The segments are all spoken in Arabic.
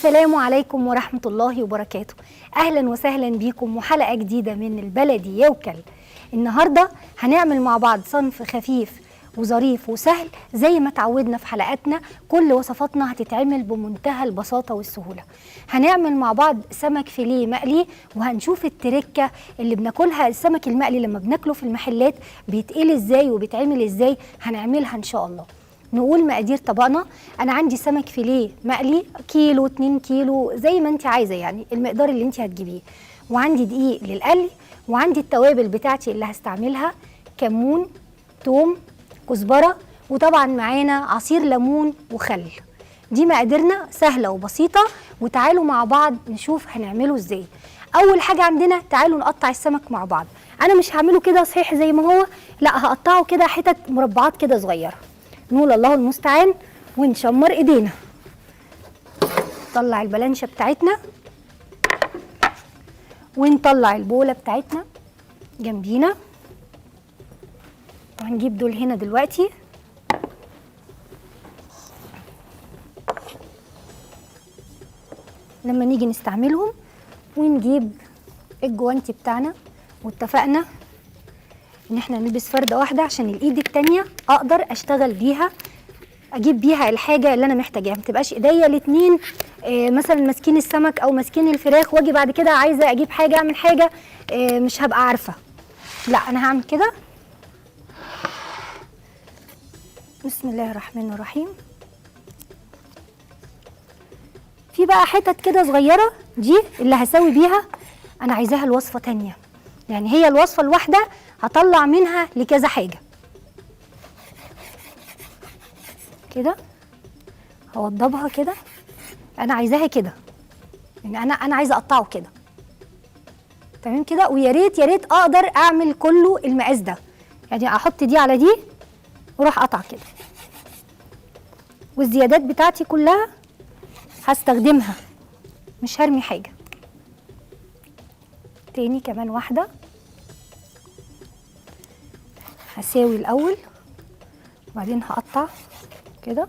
السلام عليكم ورحمة الله وبركاته. أهلا وسهلا بيكم وحلقة جديدة من البلدي يوكل. النهاردة هنعمل مع بعض صنف خفيف وظريف وسهل زي ما تعودنا في حلقاتنا. كل وصفاتنا هتتعمل بمنتهى البساطة والسهولة. هنعمل مع بعض سمك فيليه مقلي، وهنشوف التركة اللي بناكلها. السمك المقلي لما بناكله في المحلات بيتقلي ازاي وبيتعمل ازاي، هنعملها ان شاء الله. نقول مقادير طبقنا. انا عندي سمك فيليه مقلي كيلو 2 كيلو زي ما انت عايزه، يعني المقدار اللي انت هتجيبيه. وعندي دقيق للقلي، وعندي التوابل بتاعتي اللي هستعملها: كمون، توم، كزبره، وطبعا معانا عصير ليمون وخل. دي مقاديرنا سهله وبسيطه، وتعالوا مع بعض نشوف هنعمله ازاي. اول حاجه عندنا تعالوا نقطع السمك مع بعض. انا مش هعمله كده صحيح زي ما هو، لا هقطعه كده حتت مربعات كده صغيره. نقول الله المستعان ونشمر ايدينا. نطلع البلانشه بتاعتنا ونطلع البوله بتاعتنا جنبينا، وهنجيب دول هنا دلوقتي. لما نيجي نستعملهم ونجيب الجوانتي بتاعنا، واتفقنا ان احنا نلبس فرده واحده عشان الايد التانيه اقدر اشتغل بيها، اجيب بيها الحاجه اللي انا محتاجاها. ما تبقاش ايديا الاتنين مثلا ماسكين السمك او ماسكين الفراخ، واجي بعد كده عايزه اجيب حاجه اعمل حاجه مش هبقى عارفه. لا انا هعمل كده. بسم الله الرحمن الرحيم. في بقى حتت كده صغيره دي اللي هسوي بيها، انا عايزاها الوصفه تانيه، يعني هي الوصفه الواحده هطلع منها لكذا حاجه. كده هوضبها كده، انا عايزاها كده، يعني انا عايزه اقطعه كده تمام كده. ويا ريت يا ريت اقدر اعمل كله المقاس ده، يعني احط دي على دي واروح اقطع كده. والزيادات بتاعتي كلها هستخدمها، مش هرمي حاجه. تاني كمان واحده هساوي الاول وبعدين هقطع كده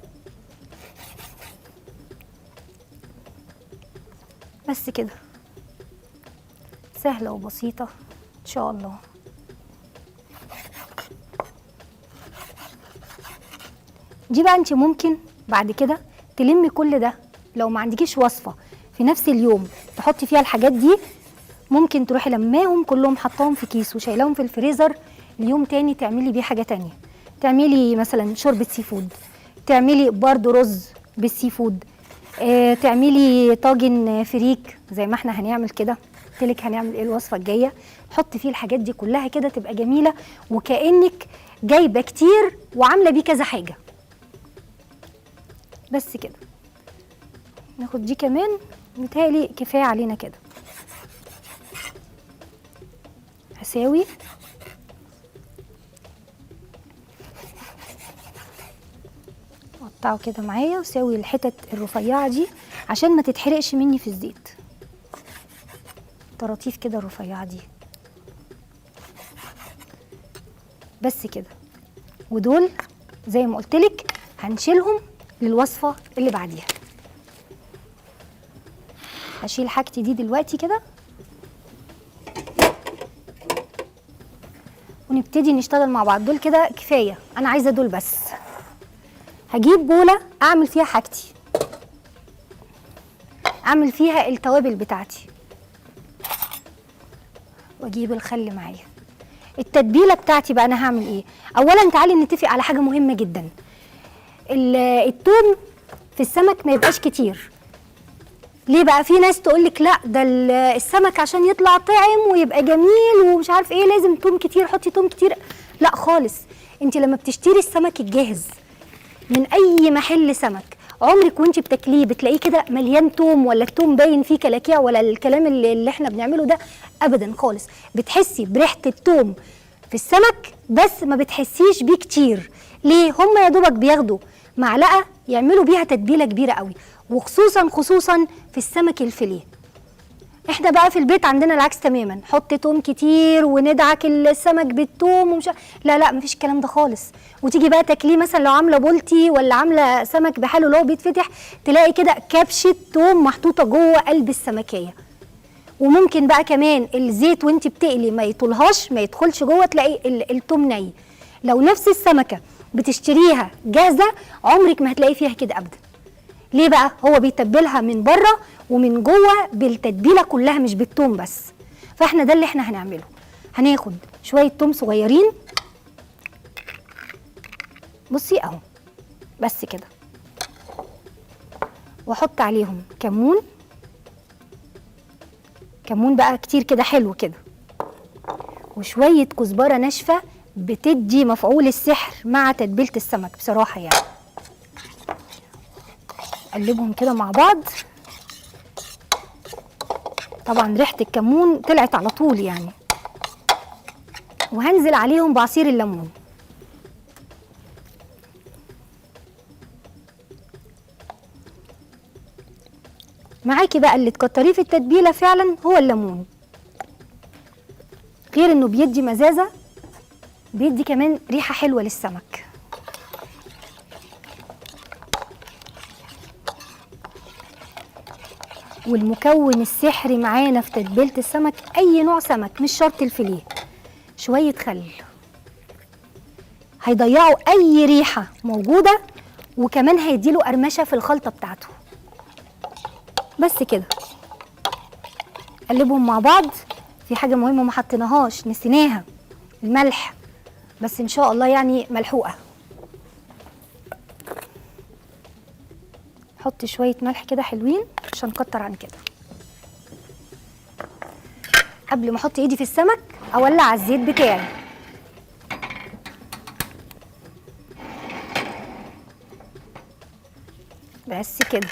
بس كده. سهله وبسيطه ان شاء الله. دي بقى انت ممكن بعد كده تلمي كل ده، لو ما عندكيش وصفه في نفس اليوم تحطي فيها الحاجات دي، ممكن تروحي لماهم كلهم حطاهم في كيس وشايلاهم في الفريزر ليوم تاني تعملي بيه حاجه تانيه. تعملي مثلا شوربه سي فود، تعملي برضو رز بالسي فود، تعملي طاجن فريك زي ما احنا هنعمل كده. قلتلك هنعمل ايه الوصفه الجايه، حطي فيه الحاجات دي كلها كده تبقى جميله، وكأنك جايبه كتير وعامله بيه كذا حاجه. بس كده. ناخد دي كمان، متهيألي كفايه علينا كده. هساوي قطعه كده معايا، وساوي الحتت الرفيعه دي عشان ما تتحرقش مني في الزيت. طراطيف كده الرفيعه دي بس كده. ودول زي ما قلتلك هنشيلهم للوصفه اللي بعديها. هشيل حاجتي دي دلوقتي كده ونبتدي نشتغل مع بعض. دول كده كفايه، انا عايزه دول بس. هجيب بوله اعمل فيها حاجتي، اعمل فيها التوابل بتاعتي، واجيب الخل معايا. التتبيله بتاعتي بقى انا هعمل ايه؟ اولا تعالي نتفق على حاجه مهمه جدا. الثوم في السمك ما يبقاش كتير. ليه بقى؟ في ناس تقولك لا ده السمك عشان يطلع طعم ويبقى جميل ومش عارف ايه لازم توم كتير، حطي توم كتير. لا خالص. انت لما بتشتري السمك الجاهز من اي محل سمك، عمرك وانت بتاكليه بتلاقيه كده مليان توم، ولا التوم باين فيه كلاكيع، ولا الكلام اللي احنا بنعمله ده ابدا خالص. بتحسي بريحه التوم في السمك بس ما بتحسيش بيه كتير. ليه؟ هم يا دوبك بياخدوا معلقه يعملوا بيها تتبيله كبيره قوي، وخصوصا في السمك الفيليه. احنا بقى في البيت عندنا العكس تماما، حط توم كتير وندعك السمك بالثوم ومش لا لا مفيش الكلام ده خالص. وتيجي بقى تاكليه مثلا لو عامله بولتي ولا عامله سمك بحاله اللي هو بيتفتح، تلاقي كده كبشه توم محطوطه جوه قلب السمكيه. وممكن بقى كمان الزيت وانت بتقلي ما يطولهاش، ما يدخلش جوه، تلاقي التوم ني. لو نفس السمكه بتشتريها جاهزه عمرك ما هتلاقي فيها كده ابدا. ليه بقى؟ هو بيتبلها من بره ومن جوه بالتتبيله كلها مش بالثوم بس. فاحنا ده اللي احنا هنعمله. هناخد شويه توم صغيرين، بصي اهو بس كده، واحط عليهم كمون، كمون بقى كتير كده حلو كده، وشويه كزبره ناشفه بتدي مفعول السحر مع تتبيله السمك بصراحه يعني. قلبهم كده مع بعض. طبعا ريحه الكمون طلعت على طول يعني. وهنزل عليهم بعصير الليمون. معاكي بقى اللي تكتريه في التتبيله فعلا هو الليمون، غير انه بيدي مزازه، بيدي كمان ريحه حلوه للسمك. والمكون السحري معانا في تتبيله السمك اي نوع سمك مش شرط الفيليه، شويه خل هيضيعوا اي ريحه موجوده، وكمان هيديله قرمشه في الخلطه بتاعته. بس كده قلبهم مع بعض. في حاجه مهمه ما حطيناهاش نسيناها، الملح، بس ان شاء الله يعني ملحوقه. حط شويه ملح كده حلوين، مش هنكتر عن كده. قبل ما احط ايدي في السمك اولع الزيت بتاعي. بس كده.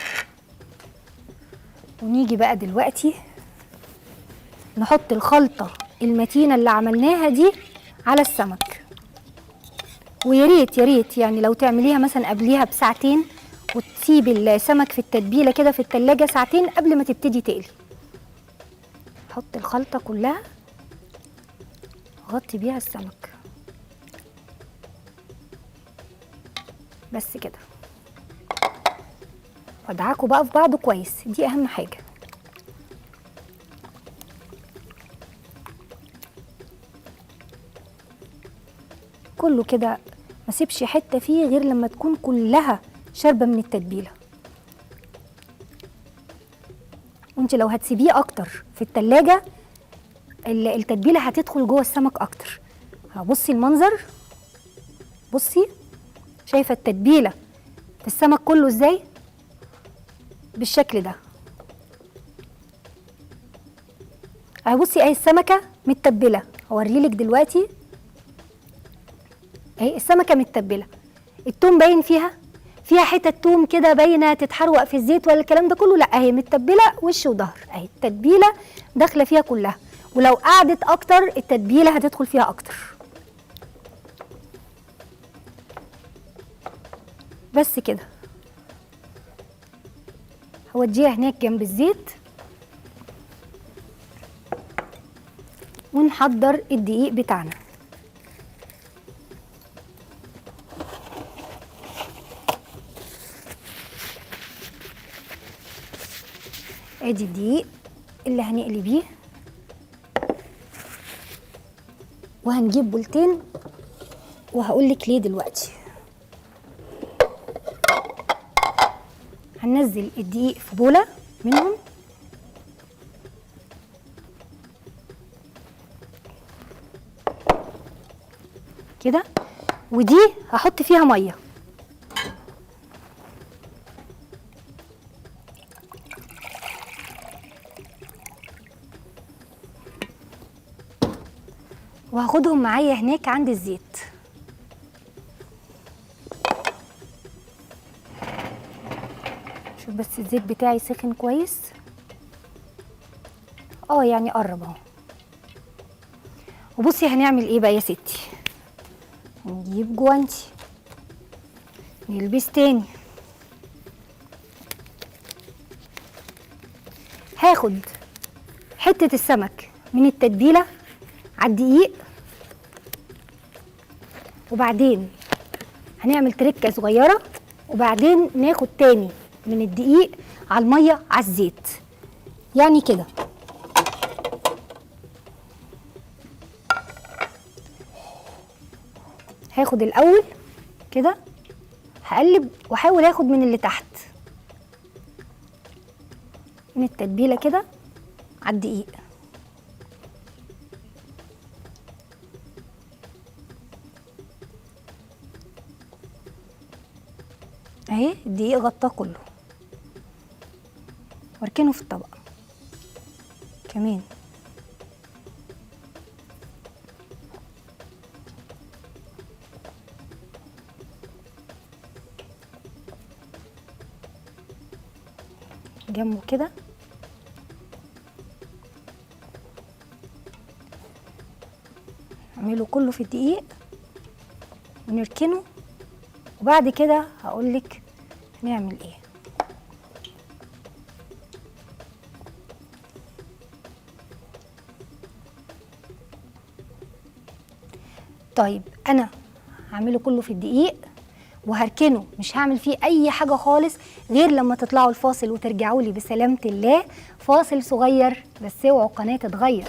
ونيجي بقى دلوقتي نحط الخلطه المتينه اللي عملناها دي على السمك. ويا ريت يا ريت يعني لو تعمليها مثلا قبليها بساعتين، وتسيبي السمك في التتبيله كده في التلاجة ساعتين قبل ما تبتدي تقلي. حط الخلطه كلها، غطي بيها السمك بس كده. وادعكوا بقى في بعضه كويس، دي اهم حاجه. كله كده، ما سيبش حته فيه غير لما تكون كلها شاربه من التتبيله. وانت لو هتسيبيه اكتر في التلاجة التتبيله هتدخل جوه السمك اكتر. بصي المنظر، بصي شايفه التتبيله في السمك كله ازاي؟ بالشكل ده. اهي بصي اهي السمكه متبله، هوريلك دلوقتي. اهي السمكه متبله، التوم باين فيها حتت توم كده باينه تتحروق في الزيت ولا الكلام ده كله، لا اهي متبله وش وظهر، اهي التتبيله داخله فيها كلها. ولو قعدت اكتر التتبيله هتدخل فيها اكتر. بس كده. هوديها هناك جنب الزيت ونحضر الدقيق بتاعنا. ادي الدقيق اللي هنقلي بيه، وهنجيب بولتين وهقولك ليه دلوقتي. هننزل الدقيق في بوله منهم كده، ودي هحط فيها ميه. وهاخدهم معايا هناك عند الزيت. شوف بس الزيت بتاعي سخن كويس، يعني قرب اهو. وبصي هنعمل ايه بقى يا ستي، نجيب جوانتي نلبس تاني. هاخد حته السمك من التتبيله على الدقيق، وبعدين هنعمل تركه صغيره، وبعدين ناخد تاني من الدقيق على الميه على الزيت، يعني كده. هاخد الاول كده، هقلب واحاول اخد من اللي تحت من التتبيله كده على الدقيق اهي. الدقيق غطاه كله، واركنه في الطبق كمان. جنبه كده نعمله كله في الدقيق ونركنه، وبعد كده هقولك نعمل ايه. طيب انا هعمله كله في الدقيق وهركنه، مش هعمل فيه اي حاجه خالص غير لما تطلعوا الفاصل وترجعوا لي بسلامه الله. فاصل صغير بس اوعوا القناه تتغير.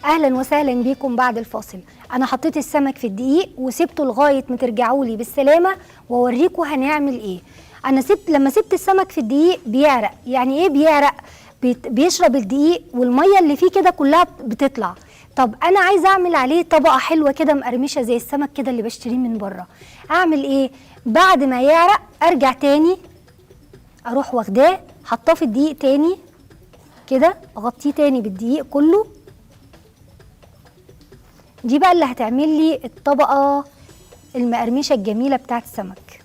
اهلا وسهلا بيكم بعد الفاصل. انا حطيت السمك في الدقيق وسبته لغايه ما ترجعوا لي بالسلامه واوريكم هنعمل ايه. انا لما سبت السمك في الدقيق بيعرق. يعني ايه بيعرق؟ بيشرب الدقيق والميه اللي فيه كده كلها بتطلع. طب انا عايزه اعمل عليه طبقه حلوه كده مقرمشه زي السمك كده اللي بشتريه من بره. اعمل ايه؟ بعد ما يعرق ارجع تاني اروح واخداه حطاه في الدقيق تاني كده، اغطيه تاني بالدقيق كله. دي بقى اللي هتعمل لي الطبقة المقرمشة الجميلة بتاعت السمك.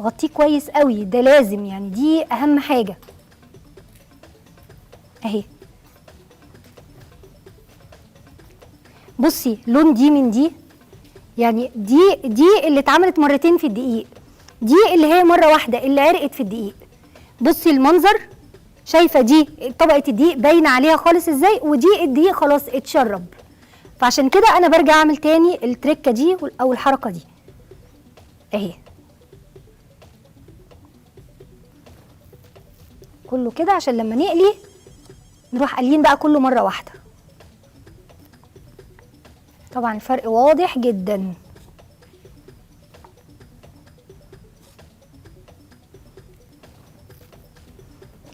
غطيه كويس قوي، ده لازم، يعني دي اهم حاجة اهي. بصي لون دي من دي، يعني دي اللي اتعملت مرتين في الدقيق، دي اللي هي مرة واحدة اللي عرقت في الدقيق. بصي المنظر، شايفه دي طبقه الدقيق باينه عليها خالص ازاي، ودي الدقيق خلاص اتشرب. فعشان كده انا برجع اعمل تاني التركه دي او الحركه دي اهي، كله كده عشان لما نقلي نروح قالين بقى كله مره واحده. طبعا الفرق واضح جدا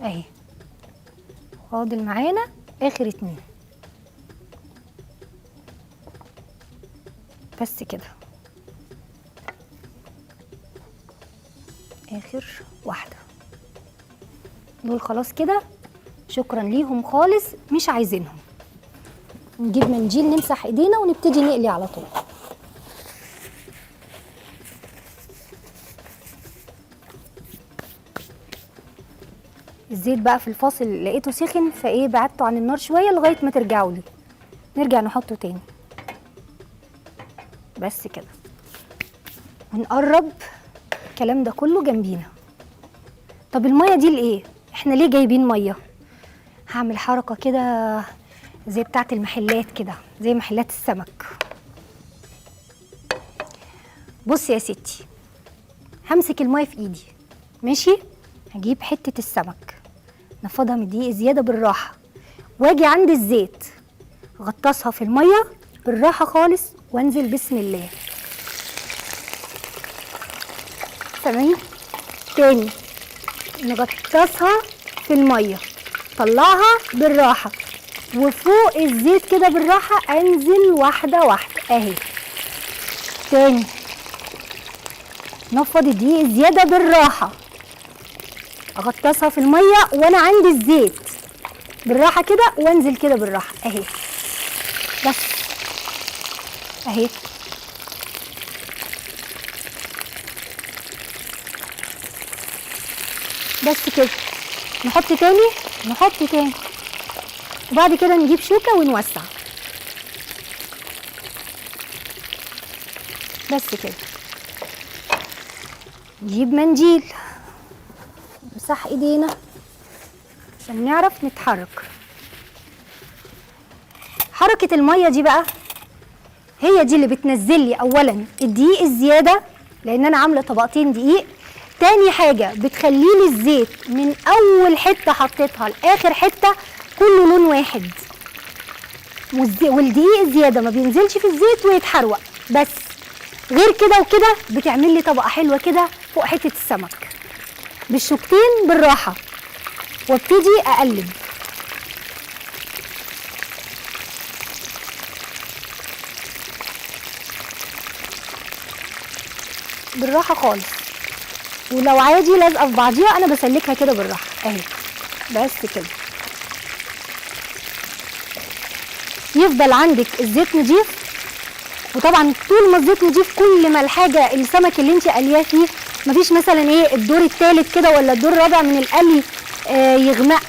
اهي. فاضل معانا اخر 2 بس كده، اخر واحده. دول خلاص كده، شكرا ليهم خالص، مش عايزينهم. نجيب منجيل نمسح ايدينا ونبتدي نقلي على طول. الزيت بقى في الفاصل لقيته سخن، فايه بعدته عن النار شويه لغايه ما ترجعوا لي، نرجع نحطه تاني بس كده، ونقرب الكلام ده كله جنبينا. طب الميه دي لايه؟ احنا ليه جايبين ميه؟ هعمل حركه كده زي بتاعه المحلات كده، زي محلات السمك. بصي يا ستي، همسك الميه في ايدي ماشي، هجيب حته السمك نفضها من الدقيق زياده بالراحه، واجي عند الزيت غطسها في الميه بالراحه خالص، وانزل بسم الله. تمام، تاني نغطسها في الميه، طلعها بالراحه، وفوق الزيت كده بالراحه انزل واحده واحده اهي. تاني نفض الدقيق زياده بالراحه، اغطسها في الميه وانا عند الزيت بالراحه كده، وانزل كده بالراحه اهي بس اهي. بس كده. نحط تاني، نحط تاني، وبعد كده نجيب شوكة ونوسع. بس كده. نجيب منديل نمسح ايدينا عشان نعرف نتحرك. حركة المية دي بقى هي دي اللي بتنزل لي اولا الدقيق الزيادة، لان انا عاملة طبقتين دقيق. تاني حاجة بتخلي لي الزيت من اول حتة حطيتها لاخر حتة كله لون واحد، والدقيق الزيادة ما بينزلش في الزيت ويتحروق. بس غير كده وكده بتعمل لي طبقة حلوة كده فوق حتة السمك. بالشوكتين بالراحة، وابتدي اقلب. بالراحة خالص، ولو عادي لازقة في بعضيها انا بسلكها كده بالراحة اهي. بس كده. يفضل عندك الزيت نضيف، وطبعا طول ما الزيت نضيف كل ما الحاجة السمك اللي انت قلياه فيه مفيش مثلا ايه الدور الثالث كده ولا الدور الرابع من القلي يغمق،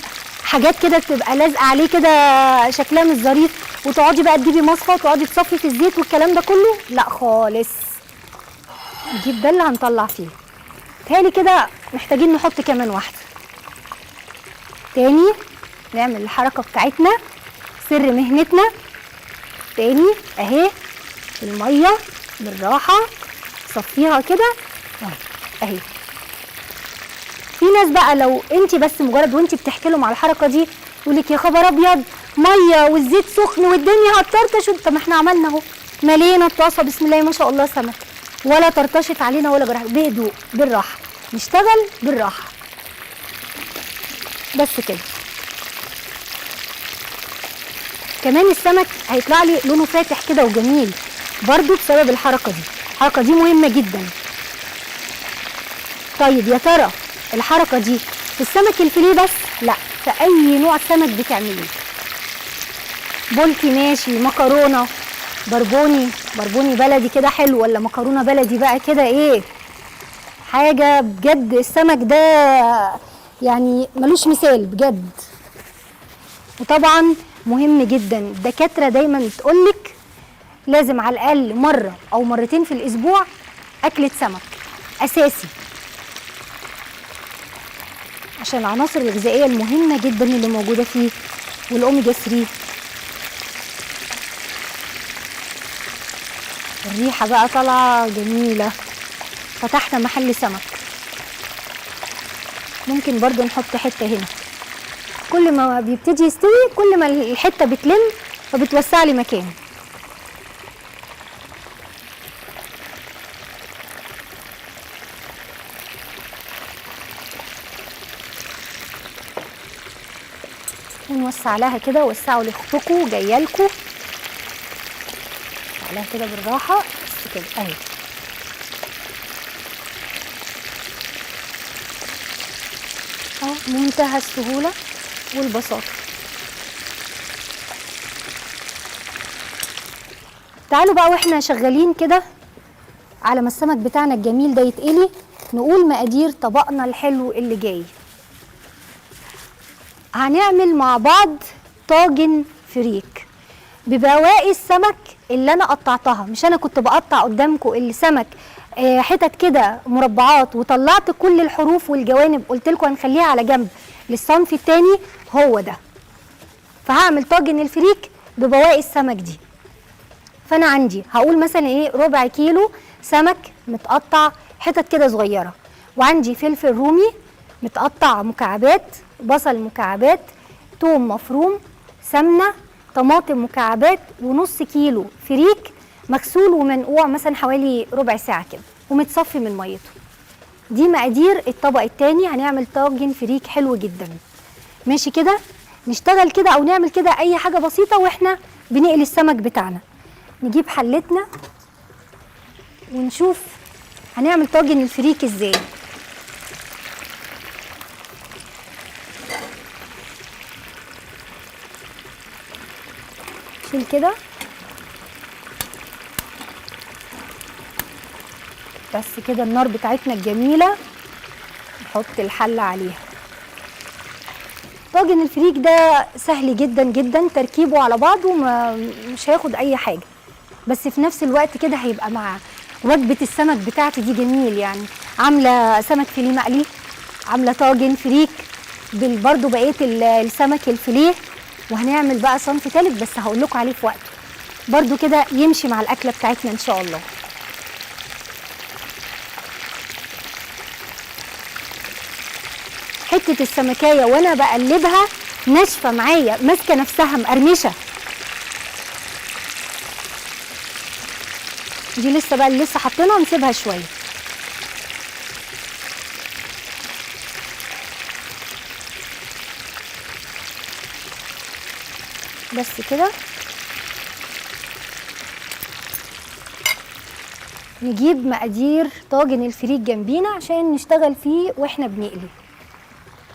حاجات كده تبقى لازقه عليه كده شكلها مش ظريف، وتقعدي بقى تجيبي مصفى وتقعدي تصفي في الزيت والكلام ده كله، لا خالص. نجيب ده اللي هنطلع فيه. تهيألي كده محتاجين نحط كمان واحده تاني. نعمل الحركه بتاعتنا سر مهنتنا تاني اهي. الميه بالراحه صفيها كده اهي. في ناس بقى لو انت بس مجرد وانت بتحكي لهم على الحركه دي يقول لك يا خبر ابيض ميه والزيت سخن والدنيا هتطرطش. طب ما احنا عملنا اهو، ملينا الطاسه بسم الله ما شاء الله سمك، ولا طرطشت علينا ولا جرح. بهدوء بالراحه نشتغل بالراحه. بس كده. كمان السمك هيطلع لي لونه فاتح كده وجميل برضو بسبب الحركه دي. الحركه دي مهمه جدا. طيب يا ترى الحركه دي في السمك الفيليه بس؟ لا، في اي نوع سمك بتعمليه. بولتي ماشي، مكرونه، بربوني بلدي كده حلو، ولا مكرونه بلدي بقى كده ايه حاجه بجد. السمك ده يعني ملوش مثال بجد. وطبعا مهم جدا، الدكاتره دايما تقولك لازم على الاقل مره او مرتين في الاسبوع اكله سمك اساسي، عشان العناصر الغذائيه المهمه جدا اللي موجوده فيه والاوميجا 3. الريحه بقى طالعه جميله. فتحنا محل سمك. ممكن برضو نحط حته هنا، كل ما بيبتدي يستوي كل ما الحته بتلم فبتوسع لي مكان. ونوسع لها كده، وسعوا لاختكم جايالكم. وسع لها كده بالراحه بس كده اهي. اهو منتهى السهوله والبساطه. تعالوا بقى واحنا شغالين كده على ما السمك بتاعنا الجميل ده يتقلي نقول مقادير طبقنا الحلو اللي جاي. هنعمل مع بعض طاجن فريك ببواقي السمك اللي انا قطعتها. مش انا كنت بقطع قدامكم السمك حتت كده مربعات وطلعت كل الحروف والجوانب، قلت لكم هنخليها على جنب للصنف التاني، هو ده. فهعمل طاجن الفريك ببواقي السمك دي. فانا عندي هقول مثلا ايه ربع كيلو سمك متقطع حتت كده صغيره، وعندي فلفل رومي متقطع مكعبات، بصل مكعبات، توم مفروم، سمنه، طماطم مكعبات، ونص كيلو فريك مغسول ومنقوع مثلا حوالي ربع ساعه كده ومتصفي من ميته. دي مقادير الطبق التاني. هنعمل طاجن فريك حلو جدا. ماشي كده؟ نشتغل كده او نعمل كده اي حاجه بسيطه واحنا بنقلي السمك بتاعنا. نجيب حلتنا ونشوف هنعمل طاجن الفريك ازاي. شيل كده بس كده. النار بتاعتنا الجميله نحط الحله عليها. طاجن الفريك ده سهل جدا جدا تركيبه على بعضه، مش هياخد اي حاجه، بس في نفس الوقت كده هيبقى مع وجبه السمك بتاعتي دي جميل. يعني عامله سمك فيليه مقلي، عامله طاجن فريك برضه بقيه السمك الفيليه، وهنعمل بقى صنف ثالث بس هقول لكم عليه في وقته برضه كده يمشي مع الاكله بتاعتنا ان شاء الله. حته السمكايه وانا بقلبها ناشفه معايا، ماسكه نفسها مقرمشه. دي لسه بقى اللي لسه حاطينها، نسيبها شويه. بس كده. نجيب مقادير طاجن الفريك جنبينا عشان نشتغل فيه واحنا بنقلي.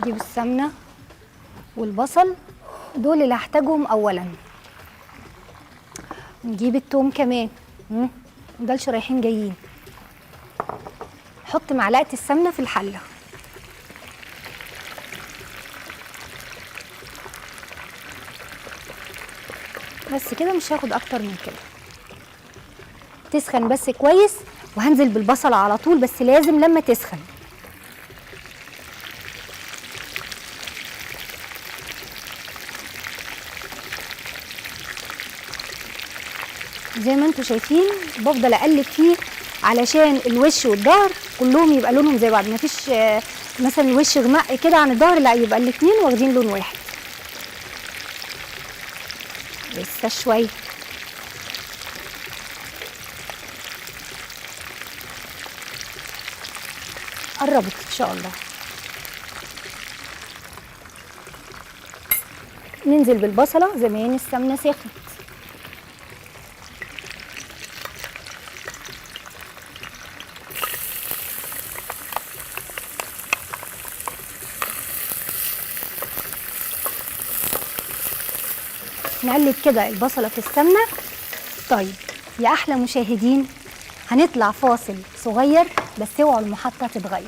نجيب السمنه والبصل دول اللي هحتاجهم اولا. نجيب التوم كمان، ده الشرايحين جايين. نحط معلقه السمنه في الحله. بس كده، مش هاخد اكتر من كده. تسخن بس كويس، وهنزل بالبصله على طول، بس لازم لما تسخن. زي ما انتم شايفين بفضل اقلب فيه علشان الوش والظهر كلهم يبقى لونهم زي بعض، مفيش مثلا الوش غمق كده عن الظهر، لا يبقى الاتنين واخدين لون واحد. لسه شويه. قربت ان شاء الله. ننزل بالبصله زمان السمنه سخنت. نقلب كده البصله في السمنه. طيب يا احلى مشاهدين، هنطلع فاصل صغير بس اوعوا المحطه تتغير.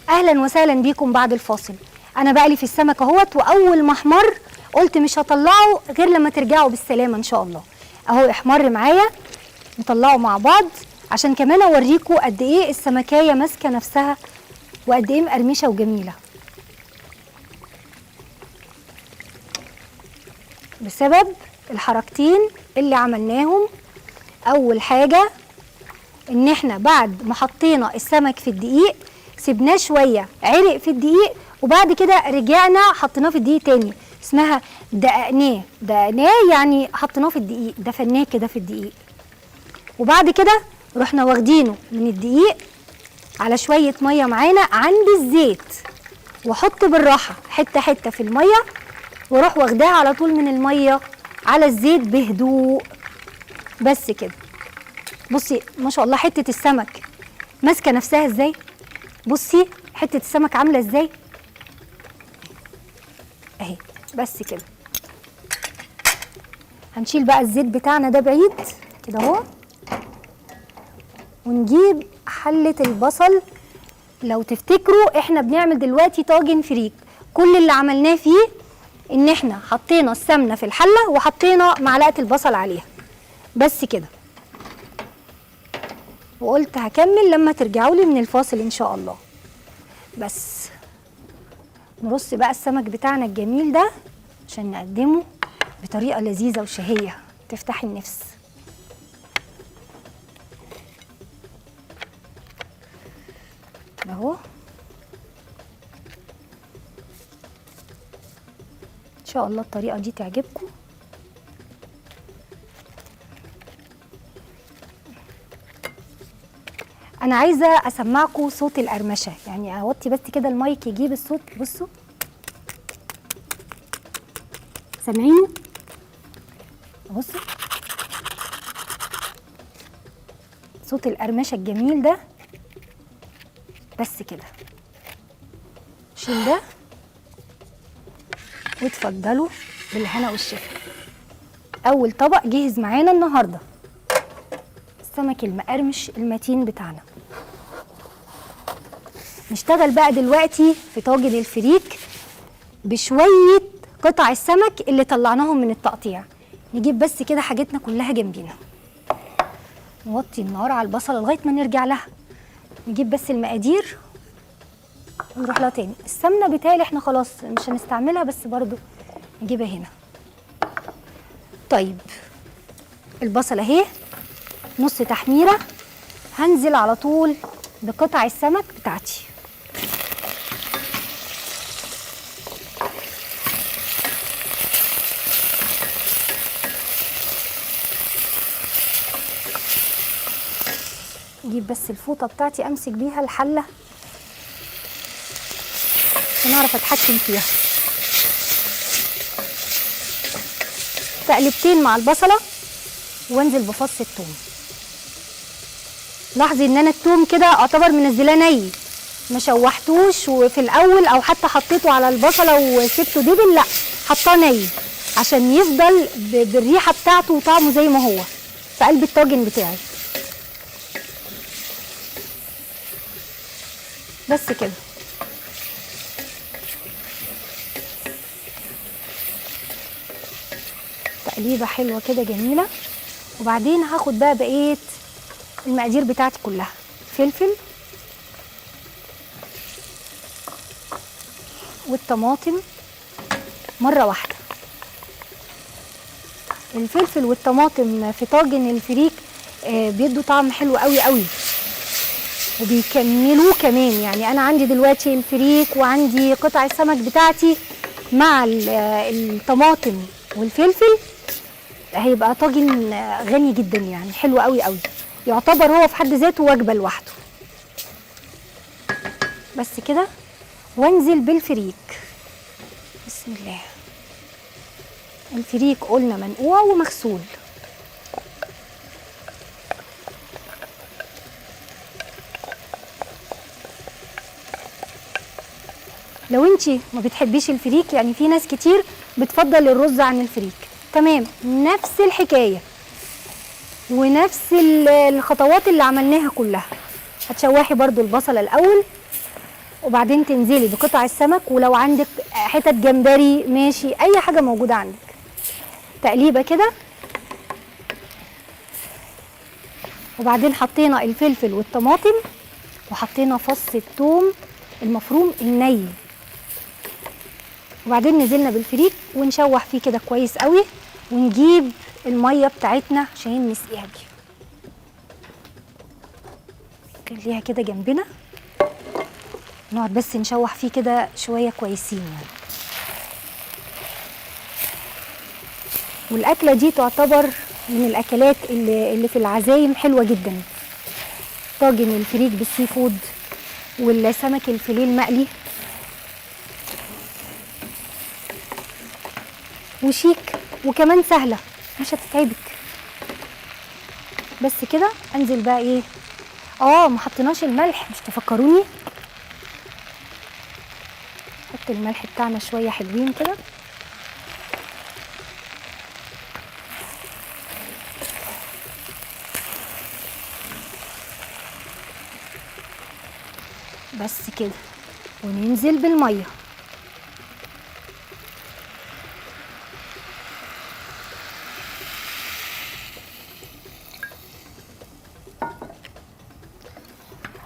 اهلا وسهلا بيكم بعد الفاصل. انا بقلي في السمك اهوت، واول ما احمر قلت مش هطلعه غير لما ترجعوا بالسلامه ان شاء الله. اهو احمر معايا، نطلعه مع بعض عشان كمان اوريكم قد ايه السمكايه ماسكه نفسها وقد ايه مقرمشه وجميله، بسبب الحركتين اللي عملناهم. اول حاجه ان احنا بعد ما حطينا السمك في الدقيق سيبناه شويه عرق في الدقيق، وبعد كده رجعنا حطيناه في الدقيق تاني، اسمها دققناه. دققناه يعني حطيناه في الدقيق، دفناه كده في الدقيق، وبعد كده رحنا واخدينه من الدقيق على شويه ميه معانا عند الزيت، واحط بالراحه حته حته في الميه، واروح واخداها على طول من الميه على الزيت بهدوء. بس كده. بصي ما شاء الله حته السمك ماسكه نفسها ازاي، بصي حته السمك عامله ازاي اهي. بس كده. هنشيل بقى الزيت بتاعنا ده بعيد كده اهو، ونجيب حله البصل. لو تفتكروا احنا بنعمل دلوقتي طاجن فريك، كل اللي عملناه فيه ان احنا حطينا السمنه في الحله وحطينا معلقه البصل عليها بس كده، وقلت هكمل لما ترجعوا لي من الفاصل ان شاء الله. بس نرص بقى السمك بتاعنا الجميل ده عشان نقدمه بطريقه لذيذه وشهيه تفتح النفس. اهو ان شاء الله الطريقه دي تعجبكم. انا عايزه اسمعكم صوت القرمشه، يعني اوطي بس كده المايك يجيب الصوت. بصوا سامعينه؟ بصوا صوت القرمشه الجميل ده. بس كده. شيل ده واتفضلوا بالهنا والشفا. اول طبق جهز معانا النهارده السمك المقرمش المتين بتاعنا. نشتغل بقى دلوقتي في طاجن الفريك بشويه قطع السمك اللي طلعناهم من التقطيع. نجيب بس كده حاجتنا كلها جنبينا، نوطي النار على البصله لغايه ما نرجع لها. نجيب بس المقادير ونروح لها تاني. السمنه بتاعي احنا خلاص مش هنستعملها، بس برضو نجيبها هنا. طيب البصله اهي نص تحميره، هنزل على طول بقطع السمك بتاعتي. اجيب بس الفوطه بتاعتي امسك بيها الحله عشان اعرف اتحكم فيها. تقلبتين مع البصله وانزل بفص الثوم. لاحظي ان انا الثوم كده اعتبر منزلاه ني، ما شوحتوش وفي الاول او حتى حطيته على البصله وسبته دبل، لا حطاه ني عشان يفضل بالريحه بتاعته وطعمه زي ما هو في قلب الطاجن بتاعي. بس كده. تقليبه حلوه كده جميله. وبعدين هاخد بقى بقيه المقادير بتاعتي كلها. فلفل والطماطم مره واحده. الفلفل والطماطم في طاجن الفريك بيدوا طعم حلو قوي قوي وبيكملوه كمان. يعني انا عندي دلوقتي الفريك وعندي قطع السمك بتاعتي مع الطماطم والفلفل، هيبقى طاجن غني جدا يعني حلو قوي قوي، يعتبر هو في حد ذاته وجبه لوحده. بس كده. وانزل بالفريك. بسم الله. الفريك قلنا منقوع ومغسول. لو انتي ما بتحبيش الفريك، يعني في ناس كتير بتفضل الرز عن الفريك، تمام، نفس الحكايه ونفس الخطوات اللي عملناها كلها. هتشوحي برضو البصله الاول وبعدين تنزلي بقطع السمك، ولو عندك حتت جمبري ماشي، اي حاجه موجوده عندك. تقليبه كده. وبعدين حطينا الفلفل والطماطم وحطينا فص الثوم المفروم الني، وبعدين نزلنا بالفريك ونشوح فيه كده كويس قوي، ونجيب الميه بتاعتنا عشان نسقيها بيها. نخليها كده جنبنا، نقعد بس نشوح فيه كده شويه كويسين يعني. والاكله دي تعتبر من الاكلات اللي في العزايم حلوه جدا. طاجن الفريك بالسي فود والسمك الفيليه المقلي، وشيك وكمان سهله مش هتتعبك. بس كده. انزل بقى ايه، ما حطيناش الملح، مش تفكروني. نحط الملح بتاعنا شويه حلوين كده. بس كده. وننزل بالميه.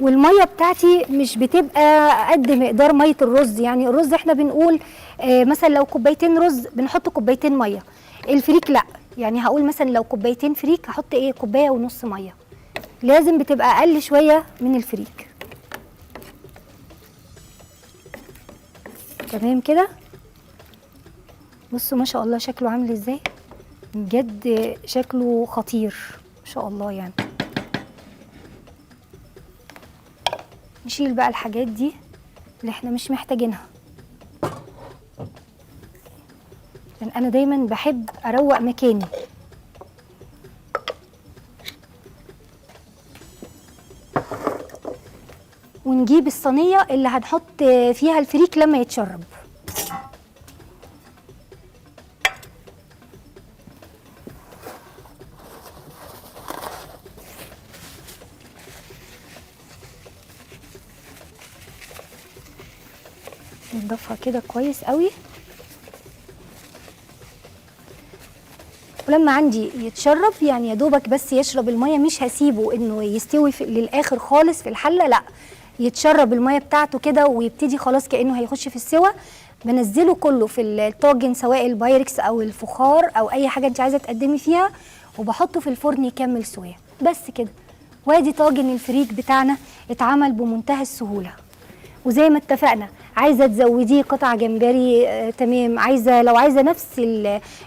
والميه بتاعتي مش بتبقى قد مقدار ميه الرز. يعني الرز احنا بنقول مثلا لو كوبايتين رز بنحط كوبايتين ميه، الفريك لا. يعني هقول مثلا لو كوبايتين فريك هحط كوبايه ونص ميه، لازم بتبقى اقل شويه من الفريك. تمام كده. بصوا ما شاء الله شكله عامل ازاي، بجد شكله خطير ما شاء الله يعني. نشيل بقى الحاجات دي اللي احنا مش محتاجينها، لان انا دايما بحب اروق مكاني. ونجيب الصينيه اللي هنحط فيها الفريك لما يتشرب. نضيفها كده كويس قوي. ولما عندي يتشرب يعني يا دوبك بس يشرب الميه، مش هسيبه انه يستوي للاخر خالص في الحله، لا، يتشرب الميه بتاعته كده ويبتدي خلاص كانه هيخش في السوى. بنزله كله في الطاجن، سواء البايركس او الفخار او اي حاجه انت عايزه تقدمي فيها، وبحطه في الفرن يكمل سواه بس كده. وادي طاجن الفريك بتاعنا اتعمل بمنتهى السهوله. وزي ما اتفقنا، عايزه تزوديه قطع جمبري تمام، لو عايزه نفس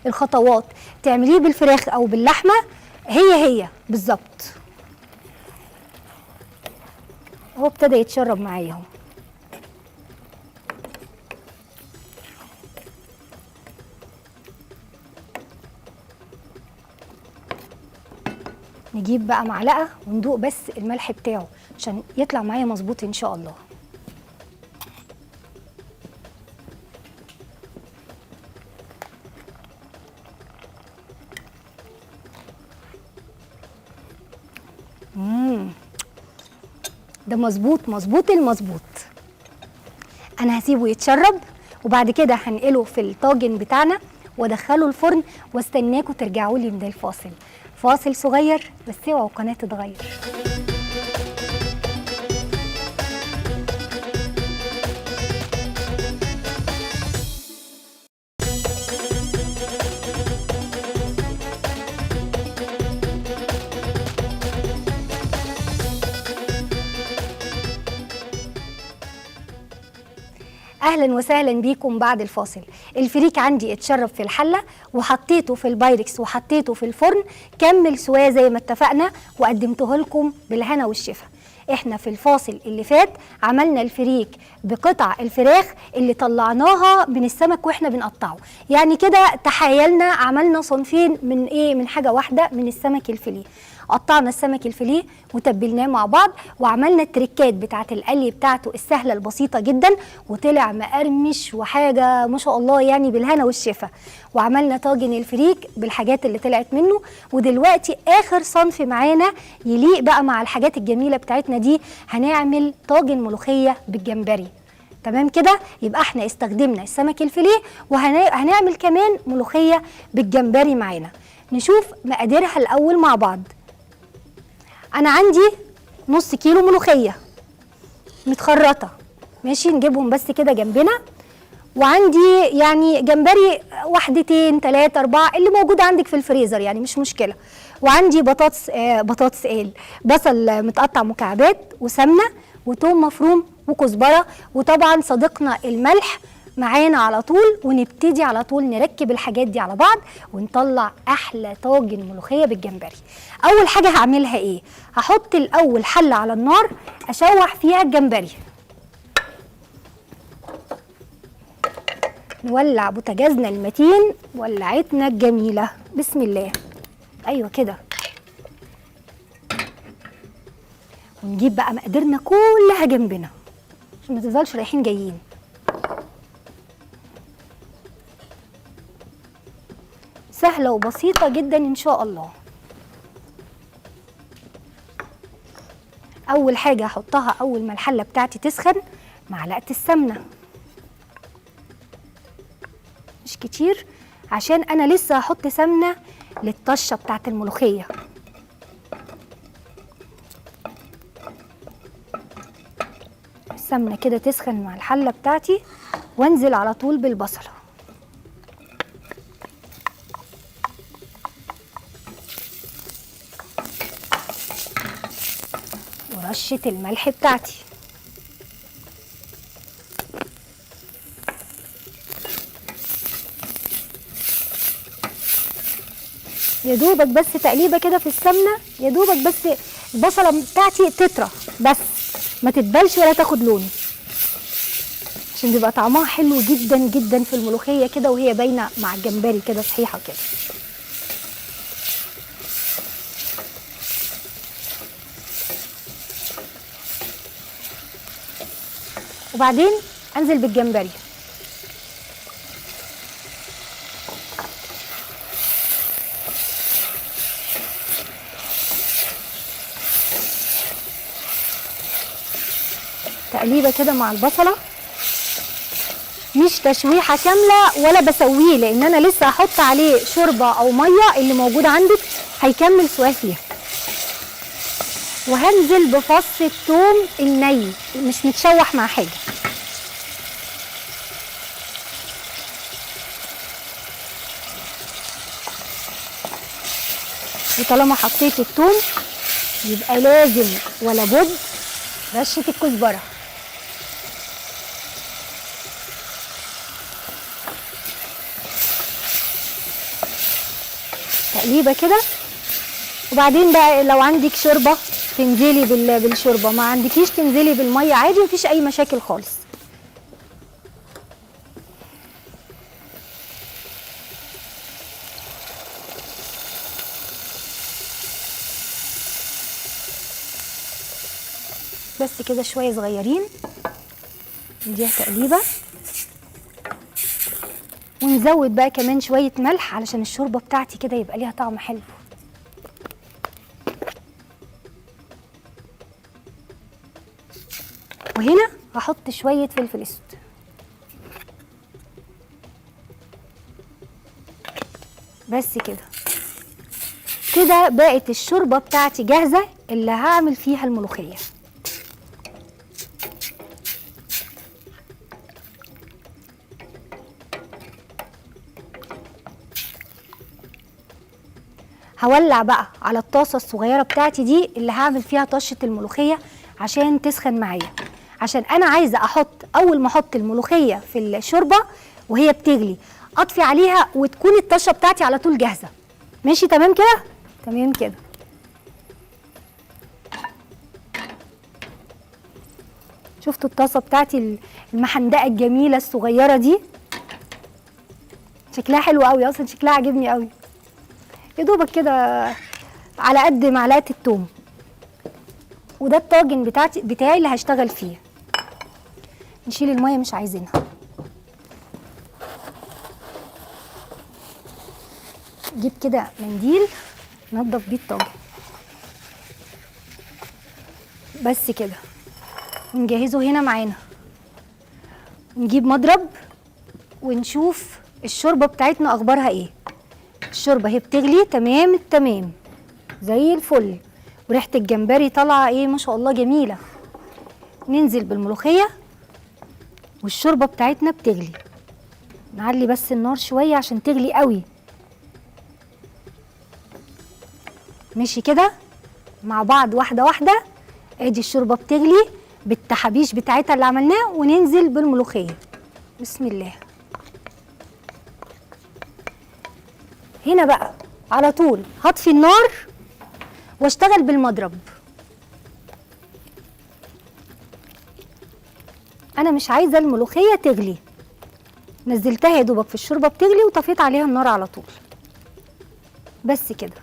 الخطوات تعمليه بالفراخ او باللحمه، هي بالظبط. هو ابتدى يتشرب معايا اهو. نجيب بقى معلقه وندوق بس الملح بتاعه عشان يطلع معايا مظبوط ان شاء الله. ده مظبوط المظبوط. انا هسيبه يتشرب وبعد كده هنقله في الطاجن بتاعنا وادخله الفرن واستناكم ترجعوا لي من الفاصل. فاصل صغير بس اوعوا القناه تتغير. اهلا وسهلا بيكم بعد الفاصل. الفريك عندي اتشرب في الحله وحطيته في البايركس وحطيته في الفرن، كمل سواه زي ما اتفقنا وقدمته لكم بالهنا والشفا. احنا في الفاصل اللي فات عملنا الفريك بقطع الفراخ اللي طلعناها من السمك واحنا بنقطعه، يعني كده تحايلنا عملنا صنفين من من حاجه واحده، من السمك الفيليه. قطعنا السمك الفيليه وتبلناه مع بعض وعملنا التريكات بتاعه القلي بتاعته السهله البسيطه جدا، وطلع مقرمش وحاجه ما شاء الله يعني بالهنا والشفا. وعملنا طاجن الفريك بالحاجات اللي طلعت منه. ودلوقتي اخر صنف معانا يليق بقى مع الحاجات الجميله بتاعتنا دي، هنعمل طاجن ملوخيه بالجمبري. تمام كده؟ يبقى احنا استخدمنا السمك الفيليه وهنعمل كمان ملوخيه بالجمبري معانا. نشوف مقاديرها الاول مع بعض. انا عندي نص كيلو ملوخيه متخرطه، ماشي، نجيبهم بس كده جنبنا. وعندي يعني جمبري واحدتين 3 4 اللي موجود عندك في الفريزر، يعني مش مشكله. وعندي بطاطس بصل متقطع مكعبات، وسمنه، وتوم مفروم، وكزبره، وطبعا صديقنا الملح معانا على طول. ونبتدي على طول نركب الحاجات دي على بعض ونطلع احلى طاجن ملوخيه بالجمبري. اول حاجه هعملها ايه؟ هحط الاول حله على النار اشوح فيها الجمبري. نولع بوتاجازنا المتين، ولعتنا الجميله، بسم الله. ايوه كده. ونجيب بقى مقاديرنا كلها جنبنا عشان ما تفضلش رايحين جايين. سهله وبسيطه جدا ان شاء الله. اول حاجه هحطها اول ما الحله بتاعتي تسخن معلقه السمنه، مش كتير عشان انا لسه هحط سمنه للطشه بتاعت الملوخيه. السمنه كده تسخن مع الحله بتاعتي وانزل على طول بالبصله ورشه الملح بتاعتي. يا دوبك بس تقليبه كده في السمنه، يا دوبك بس البصله بتاعتي تطرى بس، ما تتبلش ولا تاخد لون، عشان بيبقى طعمها حلو جدا جدا في الملوخيه كده وهي باينه مع الجمبري كده صحيحه كده. وبعدين انزل بالجمبري. تقليبه كده مع البصله، مش تشويحه كامله ولا بسويه، لان انا لسه هحط عليه شوربه او ميه اللي موجود عندك هيكمل سواه فيها. وهنزل بفص الثوم الني مش متشوح مع حاجه. وطالما حطيت الثوم يبقى لازم ولا بد رشه الكزبره. تقليبه كده. وبعدين بقى لو عندك شوربه تنزلي بالشوربه، ما عندكيش تنزلي بالميه عادي، مفيش اي مشاكل خالص. بس كده شويه صغيرين، نديها تقليبه ونزود بقى كمان شويه ملح علشان الشوربه بتاعتي كده يبقى ليها طعم حلو. وهنا هحط شويه فلفل اسود. بس كده كده بقت الشوربه بتاعتي جاهزه اللي هعمل فيها الملوخيه. هولع بقى على الطاسه الصغيره بتاعتي دي اللي هعمل فيها طشه الملوخيه عشان تسخن معايا، عشان انا عايزه احط اول ما احط الملوخيه في الشوربه وهي بتغلي اطفي عليها وتكون الطشه بتاعتي على طول جاهزه. ماشي تمام كده؟ تمام كده. شفتوا الطاسه بتاعتي المحندقه الجميله الصغيره دي؟ شكلها حلو قوي، اصلا شكلها عاجبني قوي. يا دوبك كده على قد معلقه الثوم. وده الطاجن بتاعي اللي هشتغل فيه. نشيل الميه مش عايزينها. نجيب كده منديل ننضف بيه الطاجن. بس كده ونجهزه هنا معانا. نجيب مضرب ونشوف الشوربه بتاعتنا اخبارها ايه. الشوربه هي بتغلي تمام التمام زي الفل، وريحه الجمبري طالعه ايه ما شاء الله جميله. ننزل بالملوخيه والشوربه بتاعتنا بتغلي. نعلي بس النار شويه عشان تغلي قوي. ماشي كده مع بعض واحده واحده. ادي الشوربه بتغلي بالتحابيش بتاعتها اللي عملناه، وننزل بالملوخيه. بسم الله. هنا بقى على طول هطفي النار واشتغل بالمضرب. انا مش عايزه الملوخيه تغلي، نزلتها يا دوبك في الشوربه بتغلي وطفيت عليها النار على طول. بس كده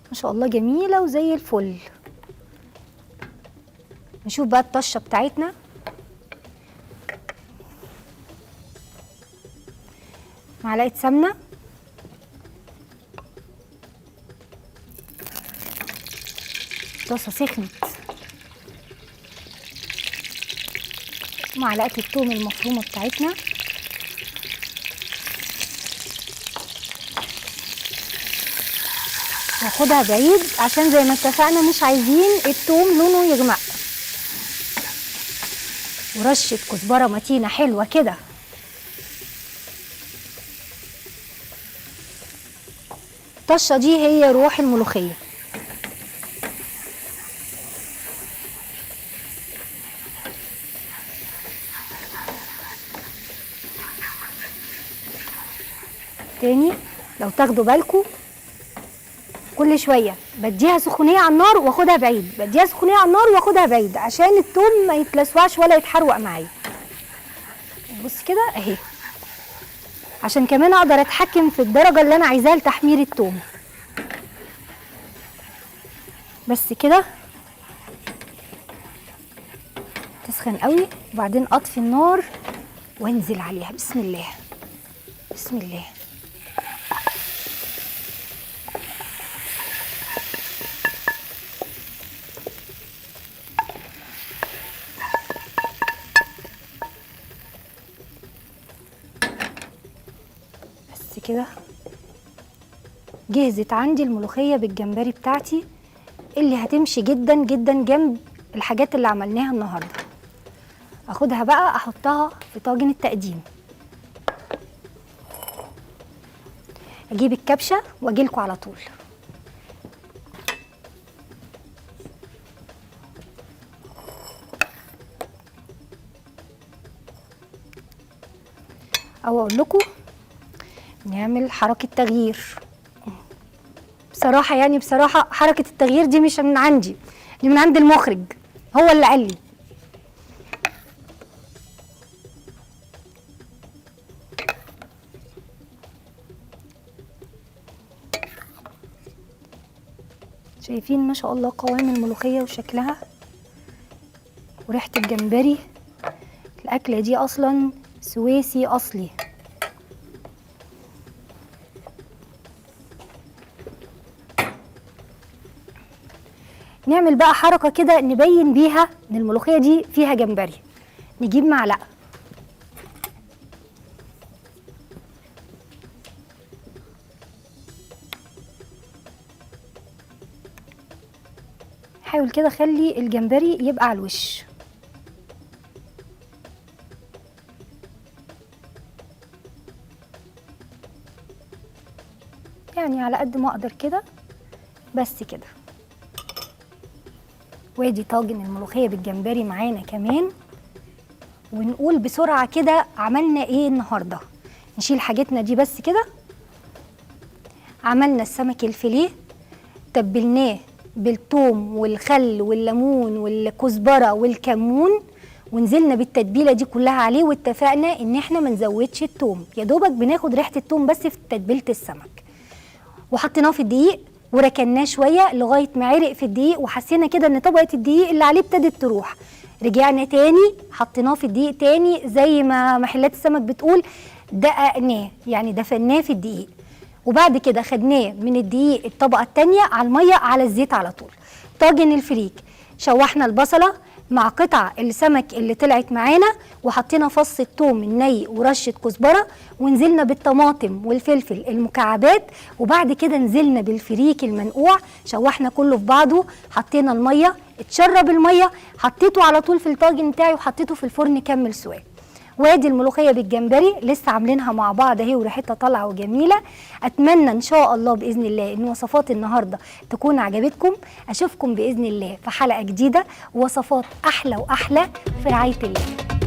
ما شاء الله جميله وزي الفل. نشوف بقى الطشه بتاعتنا. معلقه سمنه، الطاسه سخنت. معلقه الثوم المفرومه بتاعتنا، واخدها بعيد عشان زي ما اتفقنا مش عايزين الثوم لونه يغمق. ورشه كزبره متينه حلوه كده. الطشه دي هي روح الملوخيه. تاني لو تاخدوا بالكم كل شويه بديها سخونيه على النار واخدها بعيد، بديها سخونيه على النار واخدها بعيد عشان الثوم ما يتلسعش ولا يتحرق معايا. بص كده اهي، عشان كمان اقدر اتحكم في الدرجه اللي انا عايزاها لتحمير الثوم. بس كده تسخن قوي، وبعدين اطفي النار وانزل عليها. بسم الله بسم الله. بس كده جهزت عندي الملوخية بالجمبري بتاعتي اللي هتمشي جدا جدا جنب الحاجات اللي عملناها النهارده. اخدها بقى احطها في طاجن التقديم. اجيب الكبشه واجيلكوا على طول. او اقول لكم نعمل حركه تغيير. بصراحه يعني بصراحه حركه التغيير دي مش من عندي، دي من عند المخرج، هو اللي قال لي. شايفين ما شاء الله قوام الملوخيه وشكلها وريحه الجمبري. الاكله دي اصلا سويسي اصلي. نعمل بقى حركه كده نبين بيها ان الملوخيه دي فيها جمبري. نجيب معلقه حاول كده خلي الجمبري يبقى على الوش. يعني على قد ما اقدر كده، بس كده. وادي طاجن الملوخيه بالجمبري معانا كمان. ونقول بسرعه كده عملنا ايه النهارده. نشيل حاجتنا دي بس كده. عملنا السمك الفيليه، تبلناه بالثوم والخل والليمون والكزبره والكمون، ونزلنا بالتتبيله دي كلها عليه، واتفقنا ان احنا ما نزودش الثوم، يا دوبك بناخد ريحه الثوم بس في تتبيله السمك. وحطيناه في الدقيق وركناه شويه لغايه ما عرق في الدقيق، وحسينا كده ان طبقه الدقيق اللي عليه ابتدت تروح. رجعنا تاني حطيناه في الدقيق تاني زي ما محلات السمك بتقول، دققناه يعني دفناه في الدقيق. وبعد كده خدناه من الدقيق الطبقه التانيه على الميه على الزيت على طول. طاجن الفريك، شوحنا البصله مع قطع السمك اللي طلعت معانا، وحطينا فص الثوم الني ورشه كزبره، ونزلنا بالطماطم والفلفل المكعبات، وبعد كده نزلنا بالفريك المنقوع، شوحنا كله في بعضه، حطينا الميه، اتشرب الميه، حطيته على طول في الطاجن بتاعي وحطيته في الفرن كمل سواه. وادي الملوخيه بالجمبري لسه عاملينها مع بعض اهي وريحتها طالعه وجميله. اتمنى ان شاء الله باذن الله ان وصفات النهارده تكون عجبتكم. اشوفكم باذن الله في حلقه جديده ووصفات احلى واحلى في رعايه الله.